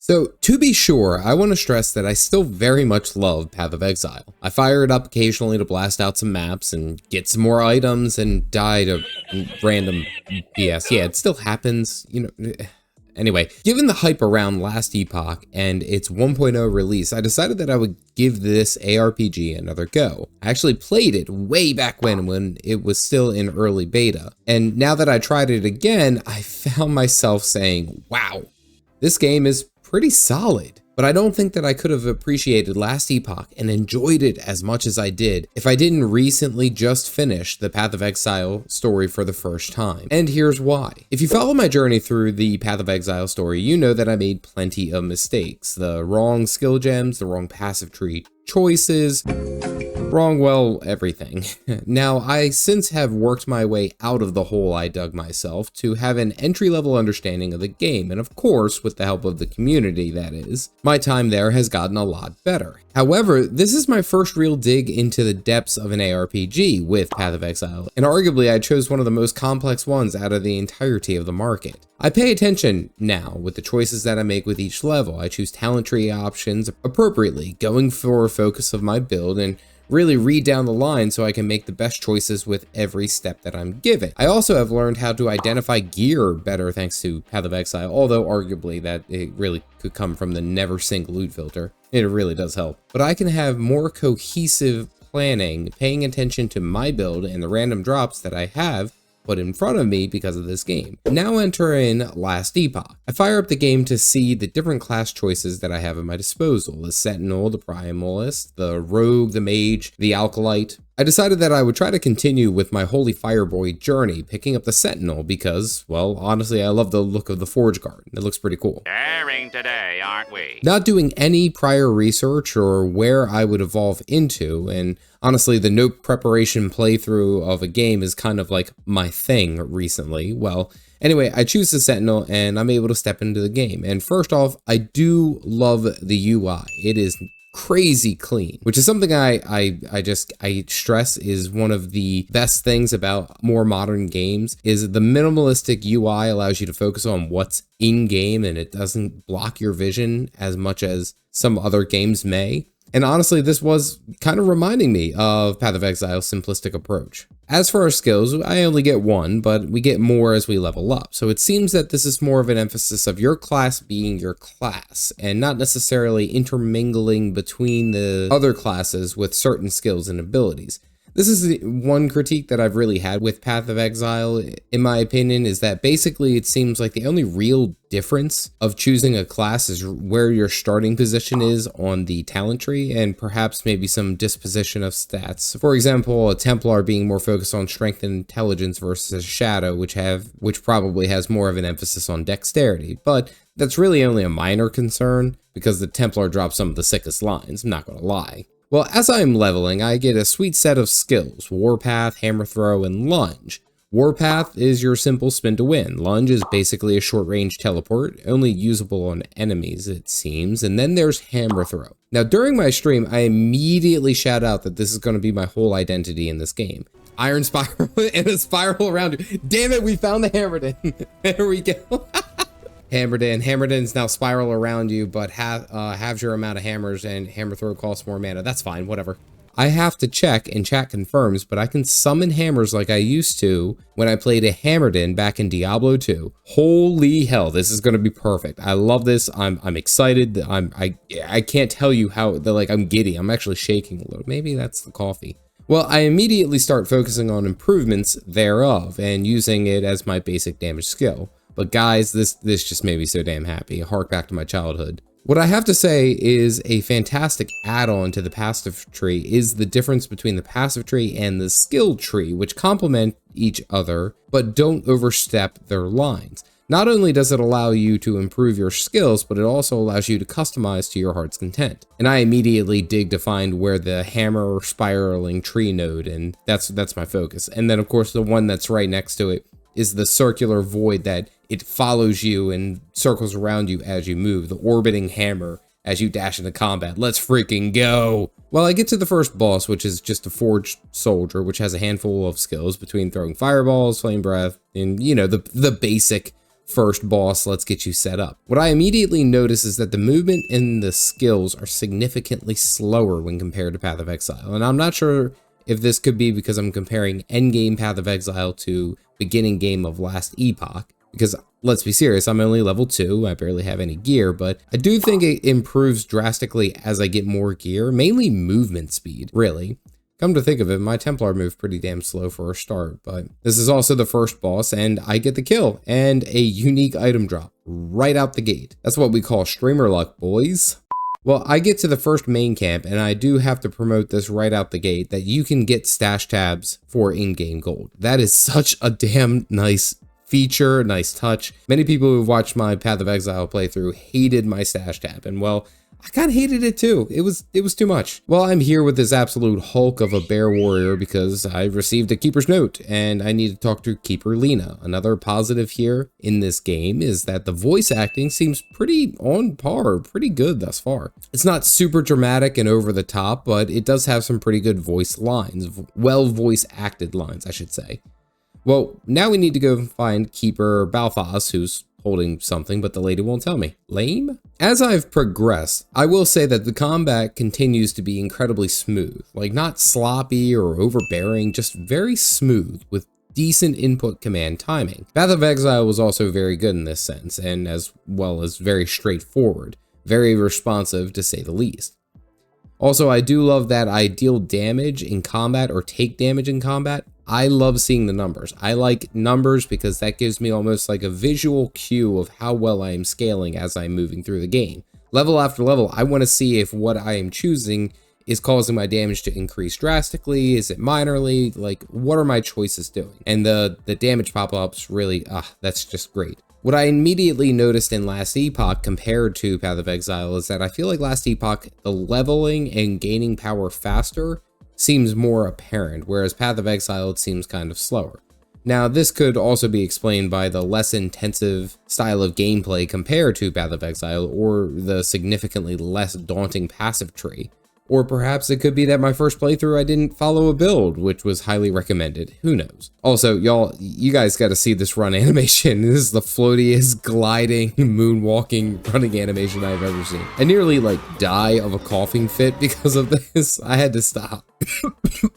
So, to be sure, I want to stress that I still very much love Path of Exile. I fire it up occasionally to blast out some maps and get some more items and die to random BS. Yeah, it still happens, Anyway, given the hype around last Epoch and its 1.0 release, I decided that I would give this ARPG another go. I actually played it way back when it was still in early beta, and now that I tried it again, I found myself saying, wow, this game is pretty solid. But I don't think that I could have appreciated last Epoch and enjoyed it as much as I did if I didn't recently just finish the Path of Exile story for the first time. And here's why. If you follow my journey through the Path of Exile story, you know that I made plenty of mistakes. The wrong skill gems, the wrong passive tree choices, everything. Now, I since have worked my way out of the hole I dug myself to have an entry-level understanding of the game, and of course, with the help of the community, that is, my time there has gotten a lot better. However, this is my first real dig into the depths of an ARPG with Path of Exile, and arguably I chose one of the most complex ones out of the entirety of the market. I pay attention now with the choices that I make with each level. I choose talent tree options appropriately, going for a focus of my build, and really read down the line so I can make the best choices with every step that I'm given. I also have learned how to identify gear better thanks to Path of Exile, although arguably that it really could come from the never sync loot filter. It really does help. But I can have more cohesive planning, paying attention to my build and the random drops that I have put in front of me because of this game. Now enter in last Epoch. I fire up the game to see the different class choices that I have at my disposal: the Sentinel, the Primalist, the Rogue, the Mage, the Alkalite. I decided that I would try to continue with my Holy Fireboy journey, picking up the Sentinel because, well, honestly, I love the look of the Forge Guard. It looks pretty cool. Daring today, aren't we? Not doing any prior research or where I would evolve into, and honestly, the no preparation playthrough of a game is kind of like my thing recently. Well, anyway, I choose the Sentinel and I'm able to step into the game. And first off, I do love the UI. It is crazy clean, which is something I stress is one of the best things about more modern games. Is the minimalistic UI allows you to focus on what's in game and it doesn't block your vision as much as some other games may. And honestly, this was kind of reminding me of Path of Exile's simplistic approach. As for our skills, I only get one, but we get more as we level up. So it seems that this is more of an emphasis of your class being your class and not necessarily intermingling between the other classes with certain skills and abilities. This is the one critique that I've really had with Path of Exile, in my opinion, is that basically it seems like the only real difference of choosing a class is where your starting position is on the talent tree and perhaps maybe some disposition of stats. For example, a Templar being more focused on strength and intelligence versus a Shadow, which probably has more of an emphasis on dexterity. But that's really only a minor concern because the Templar drops some of the sickest lines, I'm not gonna lie. Well, as I'm leveling, I get a sweet set of skills: Warpath, Hammer Throw, and Lunge. Warpath is your simple spin to win. Lunge is basically a short-range teleport, only usable on enemies, it seems. And then there's Hammer Throw. Now, during my stream, I immediately shout out that this is going to be my whole identity in this game. Iron Spiral and a spiral around you. Damn it, we found the Hammerden. There we go. Hammerden's now spiral around you, but halves your amount of hammers, and Hammer Throw costs more mana. That's fine, whatever. I have to check, and chat confirms, but I can summon hammers like I used to when I played a Hammerden back in Diablo 2. Holy hell, this is going to be perfect. I love this. I'm excited. I can't tell you how I'm giddy. I'm actually shaking a little. Maybe that's the coffee. Well, I immediately start focusing on improvements thereof and using it as my basic damage skill. But guys, this just made me so damn happy. Hark back to my childhood. What I have to say is a fantastic add-on to the passive tree is the difference between the passive tree and the skill tree, which complement each other, but don't overstep their lines. Not only does it allow you to improve your skills, but it also allows you to customize to your heart's content. And I immediately dig to find where the hammer or spiraling tree node, and that's my focus. And then of course the one that's right next to it is the circular void that it follows you and circles around you as you move, the orbiting hammer as you dash into combat. Let's freaking go. Well, I get to the first boss, which is just a forged soldier, which has a handful of skills between throwing fireballs, flame breath, and the basic first boss, let's get you set up. What I immediately notice is that the movement and the skills are significantly slower when compared to Path of Exile. And I'm not sure if this could be because I'm comparing endgame Path of Exile to beginning game of last Epoch. Because let's be serious, I'm only level 2, I barely have any gear, but I do think it improves drastically as I get more gear, mainly movement speed, really. Come to think of it, my Templar moved pretty damn slow for a start, but this is also the first boss, and I get the kill, and a unique item drop right out the gate. That's what we call streamer luck, boys. Well, I get to the first main camp, and I do have to promote this right out the gate, that you can get stash tabs for in-game gold. That is such a damn nice feature, nice touch. Many people who've watched my Path of Exile playthrough hated my stash tab, and well, I kind of hated it too. It was too much. Well, I'm here with this absolute hulk of a bear warrior because I received a keeper's note and I need to talk to Keeper Lena. Another positive here in this game is that the voice acting seems pretty on par, pretty good thus far. It's not super dramatic and over the top, but it does have some pretty good voice lines, well voice acted lines, I should say. Well, now we need to go find Keeper Balthas, who's holding something, but the lady won't tell me. Lame? As I've progressed, I will say that the combat continues to be incredibly smooth. Like, not sloppy or overbearing, just very smooth with decent input command timing. Path of Exile was also very good in this sense, and as well as very straightforward. Very responsive, to say the least. Also, I do love that I deal damage in combat or take damage in combat. I love seeing the numbers. I like numbers because that gives me almost like a visual cue of how well I am scaling as I'm moving through the game. Level after level, I want to see if what I am choosing is causing my damage to increase drastically. Is it minorly? Like, what are my choices doing? And the damage pop-ups really, that's just great. What I immediately noticed in Last Epoch compared to Path of Exile is that I feel like Last Epoch, the leveling and gaining power faster seems more apparent, whereas Path of Exile, it seems kind of slower. Now, this could also be explained by the less intensive style of gameplay compared to Path of Exile, or the significantly less daunting passive tree. Or perhaps it could be that my first playthrough I didn't follow a build, which was highly recommended. Who knows? Also, y'all, you guys got to see this run animation. This is the floatiest, gliding, moonwalking running animation I've ever seen. I nearly like die of a coughing fit because of this. I had to stop.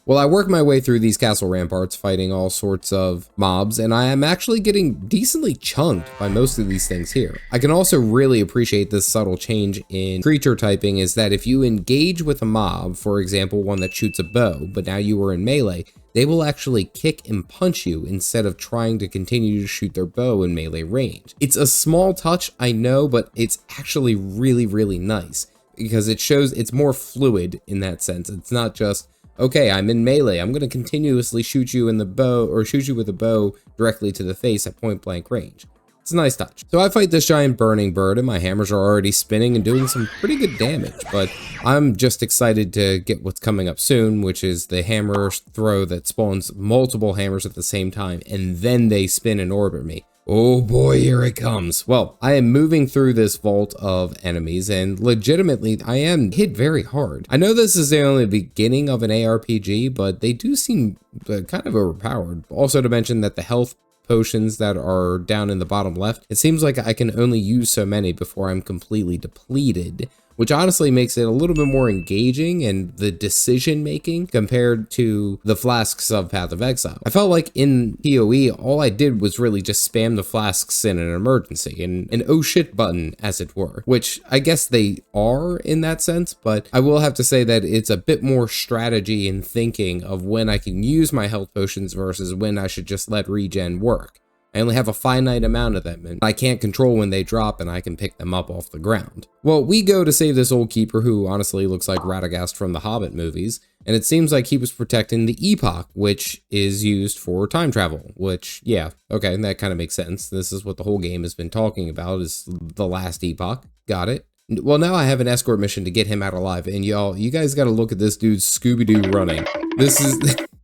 Well, I work my way through these castle ramparts fighting all sorts of mobs, and I am actually getting decently chunked by most of these things here. I can also really appreciate this subtle change in creature typing is that if you engage with a mob, for example, one that shoots a bow, but now you are in melee, they will actually kick and punch you instead of trying to continue to shoot their bow in melee range. It's a small touch, I know, but it's actually really, really nice because it shows it's more fluid in that sense. It's not just, okay, I'm in melee, I'm going to continuously shoot you in the bow or shoot you with a bow directly to the face at point blank range. It's a nice touch. So I fight this giant burning bird and my hammers are already spinning and doing some pretty good damage, but I'm just excited to get what's coming up soon, which is the hammer throw that spawns multiple hammers at the same time and then they spin and orbit me. Oh boy, here it comes. Well, I am moving through this vault of enemies and legitimately I am hit very hard. I know this is the only beginning of an ARPG, but they do seem kind of overpowered. Also to mention that the health potions that are down in the bottom left, it seems like I can only use so many before I'm completely depleted, which honestly makes it a little bit more engaging and the decision making compared to the flasks of Path of Exile. I felt like in PoE, all I did was really just spam the flasks in an emergency, an oh shit button as it were, which I guess they are in that sense, but I will have to say that it's a bit more strategy and thinking of when I can use my health potions versus when I should just let regen work. I only have a finite amount of them, and I can't control when they drop, and I can pick them up off the ground. Well, we go to save this old keeper who honestly looks like Radagast from the Hobbit movies, and it seems like he was protecting the Epoch, which is used for time travel, which, yeah, okay, that kind of makes sense. This is what the whole game has been talking about, is the last Epoch. Got it. Well, now I have an escort mission to get him out alive, and y'all, you guys got to look at this dude's Scooby-Doo running. This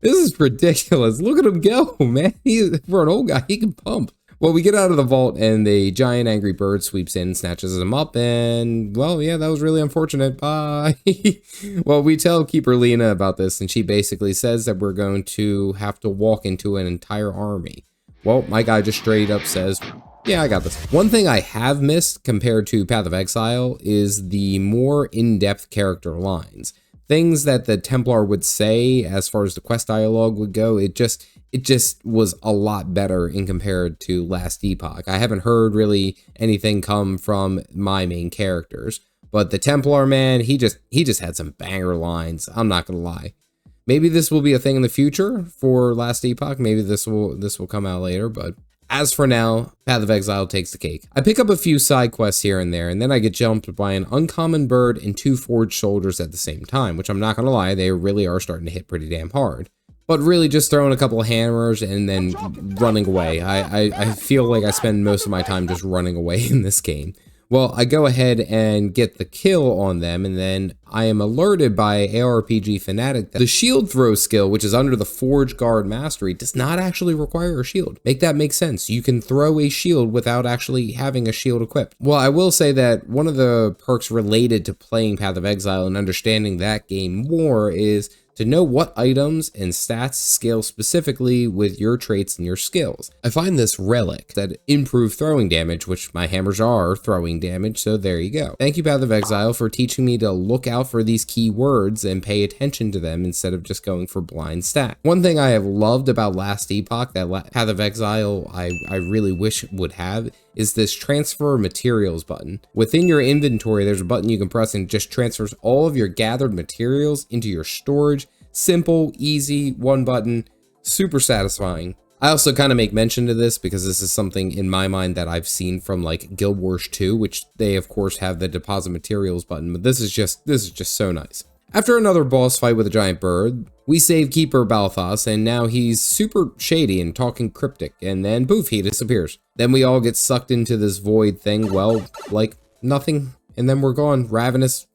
is ridiculous. Look at him go, man. For an old guy, he can pump. Well, we get out of the vault and the giant angry bird sweeps in, snatches him up, and, well, yeah, that was really unfortunate. Bye. Well, we tell Keeper Lena about this, and she basically says that we're going to have to walk into an entire army. Well, my guy just straight up says, Yeah, I got this. One thing I have missed compared to Path of Exile is the more in-depth character lines. Things that the Templar would say as far as the quest dialogue would go, it just was a lot better in compared to Last Epoch. I haven't heard really anything come from my main characters, but the Templar, man, he just had some banger lines. I'm not gonna lie. Maybe this will be a thing in the future for Last Epoch. Maybe this will come out later, but as for now, Path of Exile takes the cake. I pick up a few side quests here and there, and then I get jumped by an uncommon bird and 2 forged soldiers at the same time, which I'm not gonna lie, they really are starting to hit pretty damn hard. But really just throwing a couple of hammers and then running away. I feel like I spend most of my time just running away in this game. Well, I go ahead and get the kill on them, and then I am alerted by ARPG Fanatical that the shield throw skill, which is under the Forge Guard Mastery, does not actually require a shield. Make that make sense. You can throw a shield without actually having a shield equipped. Well, I will say that one of the perks related to playing Path of Exile and understanding that game more is to know what items and stats scale specifically with your traits and your skills. I find this relic that improve throwing damage, which my hammers are throwing damage, so there you go. Thank you, Path of Exile, for teaching me to look out for these key words and pay attention to them instead of just going for blind stat. One thing I have loved about Last Epoch that Path of Exile I really wish would have is this transfer materials button. Within your inventory, there's a button you can press and it just transfers all of your gathered materials into your storage. Simple, easy, one button, super satisfying. I also kind of make mention to this because this is something in my mind that I've seen from like Guild Wars 2, which they of course have the deposit materials button, but this is just so nice. After another boss fight with a giant bird, we save Keeper Balthas, and now he's super shady and talking cryptic, and then poof, he disappears. Then we all get sucked into this void thing, well, like nothing, and then we're gone. Ravenous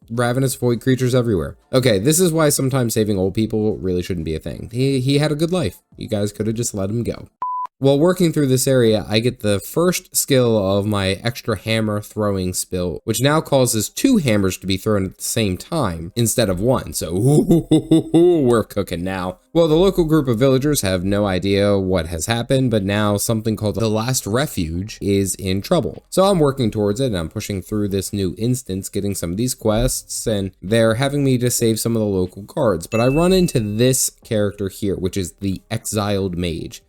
void creatures everywhere. Okay, this is why sometimes saving old people really shouldn't be a thing. He had a good life. You guys could have just let him go. While working through this area, I get the first skill of my extra hammer throwing skill, which now causes 2 hammers to be thrown at the same time instead of 1. So we're cooking now. Well, the local group of villagers have no idea what has happened, but now something called the Last Refuge is in trouble. So I'm working towards it, and I'm pushing through this new instance, getting some of these quests, and they're having me to save some of the local guards. But I run into this character here, which is the Exiled Mage.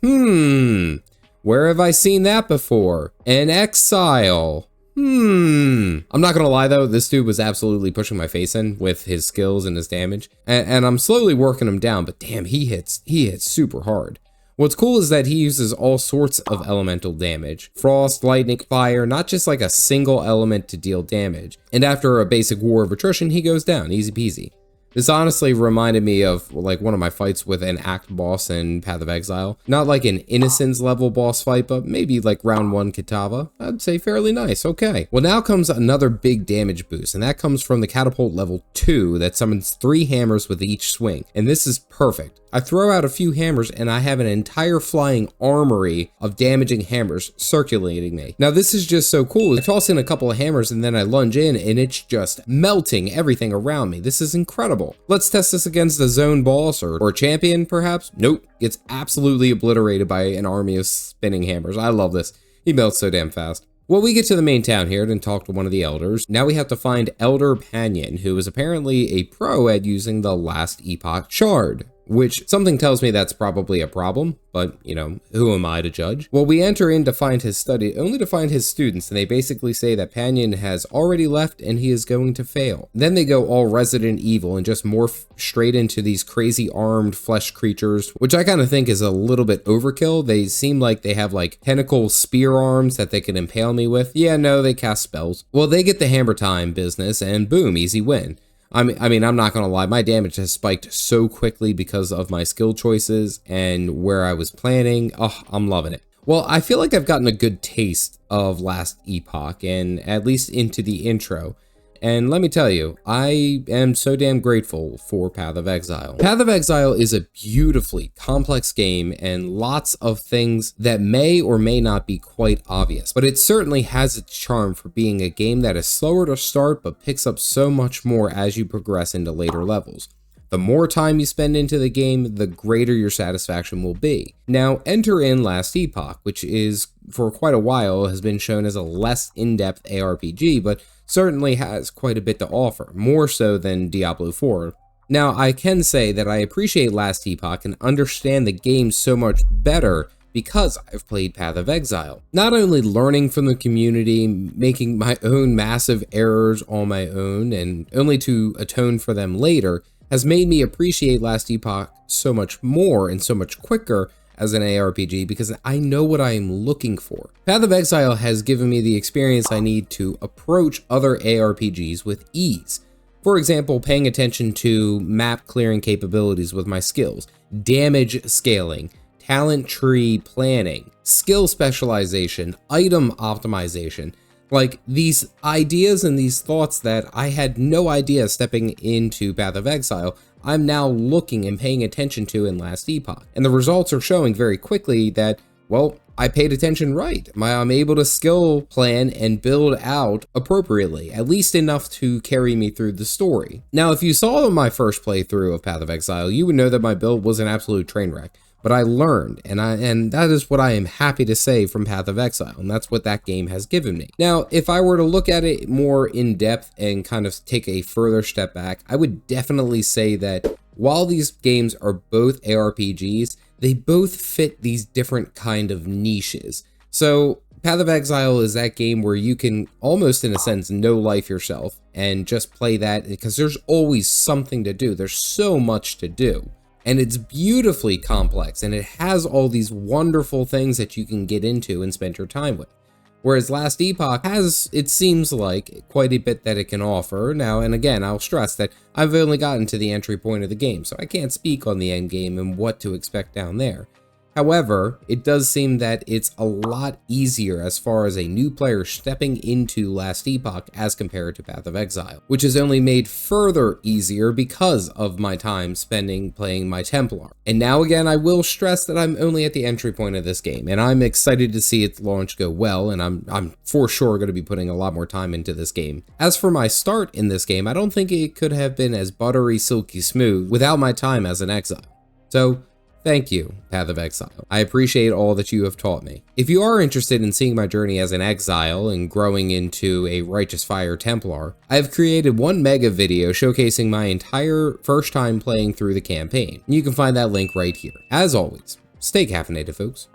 Where have I seen that before? An exile. I'm not gonna lie though, this dude was absolutely pushing my face in with his skills and his damage. And I'm slowly working him down, but damn, he hits super hard. What's cool is that he uses all sorts of elemental damage. Frost, lightning, fire, not just like a single element to deal damage. And after a basic war of attrition, he goes down, easy peasy. This honestly reminded me of like one of my fights with an act boss in Path of Exile. Not like an Innocence level boss fight, but maybe like round 1 Kitava. I'd say fairly nice, okay. Well, now comes another big damage boost, and that comes from the Catapult level 2 that summons 3 hammers with each swing. And this is perfect. I throw out a few hammers and I have an entire flying armory of damaging hammers circulating me. Now this is just so cool. I toss in a couple of hammers and then I lunge in and it's just melting everything around me. This is incredible. Let's test this against a zone boss or champion perhaps. Nope, gets absolutely obliterated by an army of spinning hammers. I love this. He melts so damn fast. Well, we get to the main town here and talk to one of the elders. Now we have to find Elder Panyan, who is apparently a pro at using the Last Epoch shard, which something tells me that's probably a problem, but you know, who am I to judge? Well, we enter in to find his study, only to find his students, and they basically say that Panyan has already left and he is going to fail. Then they go all Resident Evil and just morph straight into these crazy armed flesh creatures, which I kind of think is a little bit overkill. They seem like they have like tentacle spear arms that they can impale me with. Yeah, no, they cast spells. Well, they get the hammer time business and boom, easy win. I mean, I'm not gonna lie, my damage has spiked so quickly because of my skill choices and where I was planning. Oh, I'm loving it. Well, I feel like I've gotten a good taste of Last Epoch, and at least into the intro. And let me tell you, I am so damn grateful for Path of Exile. Path of Exile is a beautifully complex game and lots of things that may or may not be quite obvious, but it certainly has its charm for being a game that is slower to start but picks up so much more as you progress into later levels. The more time you spend into the game, the greater your satisfaction will be. Now, enter in Last Epoch, which is for quite a while has been shown as a less in-depth ARPG, but certainly has quite a bit to offer, more so than Diablo 4. Now, I can say that I appreciate Last Epoch and understand the game so much better because I've played Path of Exile. Not only learning from the community, making my own massive errors on my own, and only to atone for them later, has made me appreciate Last Epoch so much more and so much quicker as an ARPG because I know what I am looking for. Path of Exile has given me the experience I need to approach other ARPGs with ease. For example, paying attention to map clearing capabilities with my skills, damage scaling, talent tree planning, skill specialization, item optimization. Like, these ideas and these thoughts that I had no idea stepping into Path of Exile, I'm now looking and paying attention to in Last Epoch. And the results are showing very quickly that, well, I paid attention right. I'm able to skill plan and build out appropriately, at least enough to carry me through the story. Now, if you saw my first playthrough of Path of Exile, you would know that my build was an absolute train wreck. But I learned, and that is what I am happy to say from Path of Exile, and that's what that game has given me. Now, if I were to look at it more in depth and kind of take a further step back, I would definitely say that while these games are both ARPGs, they both fit these different kind of niches. So Path of Exile is that game where you can almost, in a sense, no life yourself and just play that because there's always something to do. There's so much to do. And it's beautifully complex, and it has all these wonderful things that you can get into and spend your time with. Whereas Last Epoch has, it seems like, quite a bit that it can offer. Now, and again, I'll stress that I've only gotten to the entry point of the game, so I can't speak on the end game and what to expect down there. However, it does seem that it's a lot easier as far as a new player stepping into Last Epoch as compared to Path of Exile, which is only made further easier because of my time spending playing my Templar. And now again, I will stress that I'm only at the entry point of this game, and I'm excited to see its launch go well, and I'm for sure going to be putting a lot more time into this game. As for my start in this game, I don't think it could have been as buttery, silky smooth without my time as an exile. So, thank you, Path of Exile. I appreciate all that you have taught me. If you are interested in seeing my journey as an exile and growing into a Righteous Fire Templar, I have created one mega video showcasing my entire first time playing through the campaign. You can find that link right here. As always, stay caffeinated, folks.